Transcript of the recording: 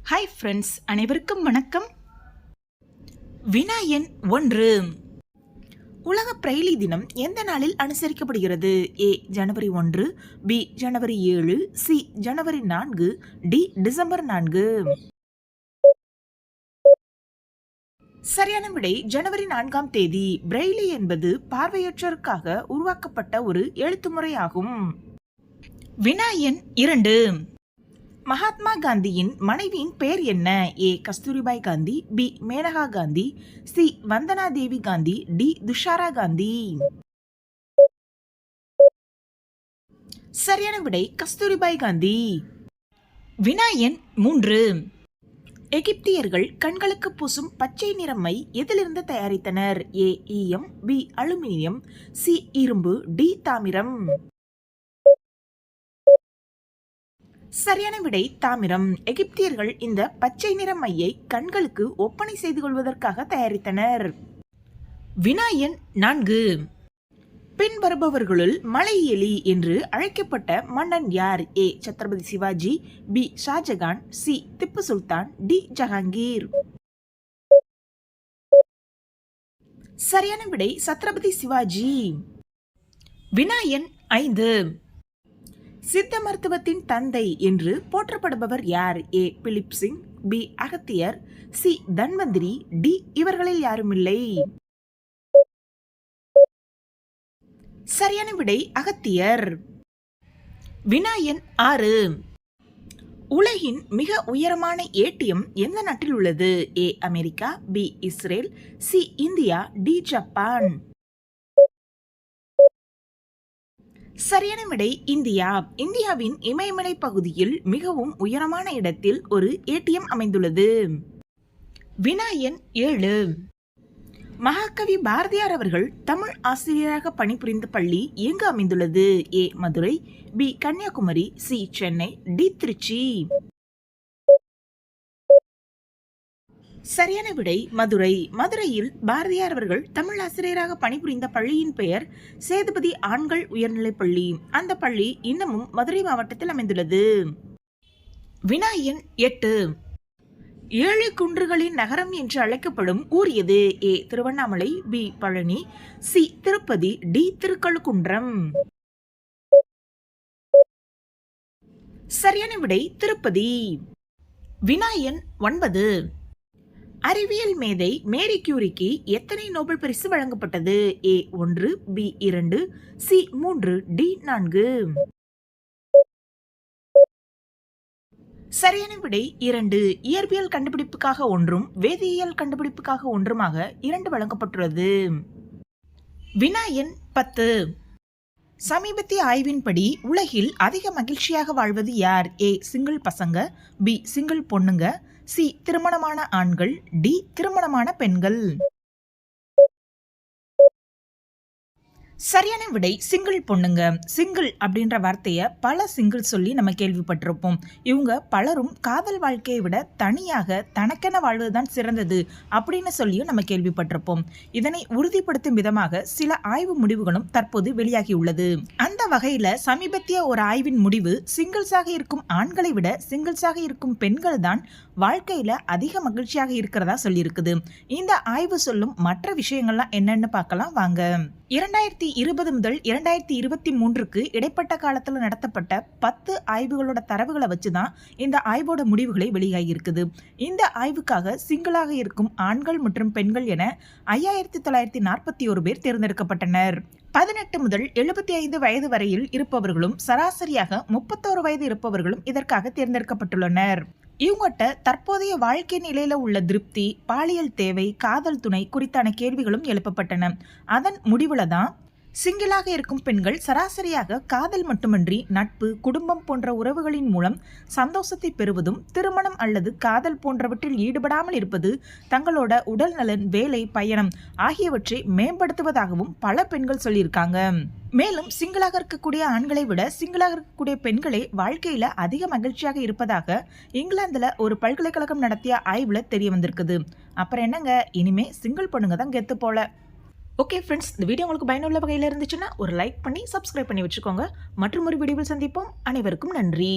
Hi friends, அனைவருக்கும் வணக்கம். வினா எண் 1. உலக பிரெய்லி தினம் எந்த நாளில் அனுசரிக்கப்படுகிறது? ஏ ஜனவரி 1, பி ஜனவரி 7, சி ஜனவரி 4, டி டிசம்பர் 4. சரியான விடை ஜனவரி 4ஆம் தேதி. பிரெய்லி என்பது பார்வையற்றோருக்காக உருவாக்கப்பட்ட ஒரு எழுத்துமுறை ஆகும். வினா எண் 2. மகாத்மா காந்தியின் மனைவியின் பெயர் என்ன? ஏ கஸ்தூரிபாய் காந்தி, பி மேனகா காந்தி, சி வந்தனா தேவி காந்தி, டி துஷாரா காந்தி. சரியான விடை கஸ்தூரிபாய் காந்தி. வினா எண் 3. எகிப்தியர்கள் கண்களுக்கு பூசும் பச்சை நிற மை எதிலிருந்து தயாரித்தனர்? ஏ ஈயம், பி அலுமினியம், சி இரும்பு, டி தாமிரம். சரியான விடை தாமிரம். எகிப்தியர்கள் இந்த பச்சை நிற மையை கண்களுக்கு ஒப்பனை செய்து கொள்வதற்காக தயாரித்தனர். வினா எண் 4. பின்வருபவர்களுள் மலை எலி என்று அழைக்கப்பட்ட மன்னன் யார்? ஏ Chhatrapati Sivaji, B Shahjahan, C Tipu Sultan, D Jahangir. சரியான விடை சத்ரபதி சிவாஜி. வினா எண் 5. சித்த மருத்துவத்தின் தந்தை என்று போற்றப்படுபவர் யார்? A Philip Singh, B Agathiyar, C Dhanvantari, D இவர்களில் யாருமில்லை. சரியான விடை அகத்தியர். வினா எண் 6. உலகின் மிக உயரமான ஏடிஎம் எந்த நாட்டில் உள்ளது? A America, B Israel, C India, D Japan. சரியான விடை இந்தியா. இந்தியாவின் இமயமலை பகுதியில் மிகவும் உயரமான இடத்தில் ஒரு ஏடிஎம் அமைந்துள்ளது. வினா எண் 7. மகாகவி பாரதியார் அவர்கள் தமிழ் ஆசிரியராக பணிபுரிந்த பள்ளி எங்கு அமைந்துள்ளது? A Madurai, B Kanyakumari, C Chennai, D Trichy. சரியான விடை மதுரை. மதுரையில் பாரதியார் அவர்கள் தமிழ் ஆசிரியராக பணிபுரிந்த பள்ளியின் பெயர் சேதுபதி ஆண்கள் உயர்நிலைப் பள்ளி. அந்த பள்ளி இன்னமும் மதுரை மாவட்டத்தில் அமைந்துள்ளது. வினா எண் 8. 7 குன்றுகளின் நகரம் என்று அழைக்கப்படும் ஊர் எது? A Tiruvannamalai, B Palani, C Tirupati, D Thirukalukundram. சரியான விடை திருப்பதி. வினா எண் 9. அறிவியல் மேதை மேரி கியூரிக்கு எத்தனை நோபல் பரிசு வழங்கப்பட்டது? ஏ 1, பி 2, சி 3, டி 4. சரியான விடை 2. இயற்பியல் கண்டுபிடிப்புக்காக 1ம் வேதியியல் கண்டுபிடிப்புக்காக 1மாக 2 வழங்கப்பட்டுள்ளது. வினா எண் 10. சமீபத்திய ஆய்வின்படி உலகில் அதிக மகிழ்ச்சியாக வாழ்வது யார்? ஏ சிங்கிள் பசங்க, பி சிங்கிள் பொண்ணுங்க, சி திருமணமான ஆண்கள், டி திருமணமான பெண்கள். சரியான விடை சிங்கிள் பொண்ணுங்க. சிங்கிள் அப்படின்ற வார்த்தையை பல சிங்கிள் சொல்லி நம்ம கேள்விப்பட்டிருப்போம். இவங்க பலரும் காதல் வாழ்க்கையை விட தனியாக தனக்கென வாழ்வதுதான் சிறந்தது அப்படின்னு சொல்லியும் நம்ம கேள்விப்பட்டிருப்போம். இதனை உறுதிப்படுத்தும் விதமாக சில ஆய்வு முடிவுகளும் தற்போது வெளியாகியுள்ளது. அந்த வகையில சமீபத்திய ஒரு ஆய்வின் முடிவு சிங்கிள்ஸாக இருக்கும் ஆண்களை விட சிங்கிள்ஸாக இருக்கும் பெண்கள் தான் வாழ்க்கையில அதிக மகிழ்ச்சியாக இருக்கிறதா சொல்லியிருக்குது. இந்த ஆய்வு சொல்லும் மற்ற விஷயங்கள்லாம் என்னன்னு பார்க்கலாம் வாங்க. 2020 முதல் 2023க்கு இடைப்பட்ட காலத்தில் நடத்தப்பட்ட 10 ஆய்வுகளோட தரவுகளை வச்சுதான் இந்த ஆய்வோட முடிவுகளை வெளியாகி இருக்குது. இந்த ஆய்வுக்காக சிங்கிளாக இருக்கும் ஆண்கள் மற்றும் பெண்கள் என 5941 பேர் தேர்ந்தெடுக்கப்பட்டனர். 18 முதல் 75 வயது வரையில் இருப்பவர்களும் சராசரியாக 31 வயது இருப்பவர்களும் இதற்காக தேர்ந்தெடுக்கப்பட்டுள்ளனர். இவங்ககிட்ட தற்போதைய வாழ்க்கை நிலையில உள்ள திருப்தி, பாலியல் தேவை, காதல் துணை குறித்தான கேள்விகளும் எழுப்பப்பட்டன. அதன் முடிவுல தான் சிங்கிளாக இருக்கும் பெண்கள் சராசரியாக காதல் மட்டுமின்றி நட்பு, குடும்பம் போன்ற உறவுகளின் மூலம் சந்தோஷத்தை பெறுவதும், திருமணம் அல்லது காதல் போன்றவற்றில் ஈடுபடாமல் இருப்பது தங்களோட உடல் நலன், வேலை, பயணம் ஆகியவற்றை மேம்படுத்துவதாகவும் பல பெண்கள் சொல்லியிருக்காங்க. மேலும் சிங்கிளாக இருக்கக்கூடிய ஆண்களை விட சிங்கிளாக இருக்கக்கூடிய பெண்களே வாழ்க்கையில அதிக மகிழ்ச்சியாக இருப்பதாக இங்கிலாந்துல ஒரு பல்கலைக்கழகம் நடத்திய ஆய்வுல தெரிய வந்திருக்குது. அப்புறம் என்னங்க, இனிமே சிங்கிள் பொண்ணுங்க தான் கெத்து போல. ஓகே ஃப்ரெண்ட்ஸ், இந்த வீடியோ உங்களுக்கு பயனுள்ள வகையில் இருந்துச்சுன்னா ஒரு லைக் பண்ணி சப்ஸ்கிரைப் பண்ணி வச்சுக்கோங்க. மற்றும் ஒரு வீடியோவில் சந்திப்போம். அனைவருக்கும் நன்றி.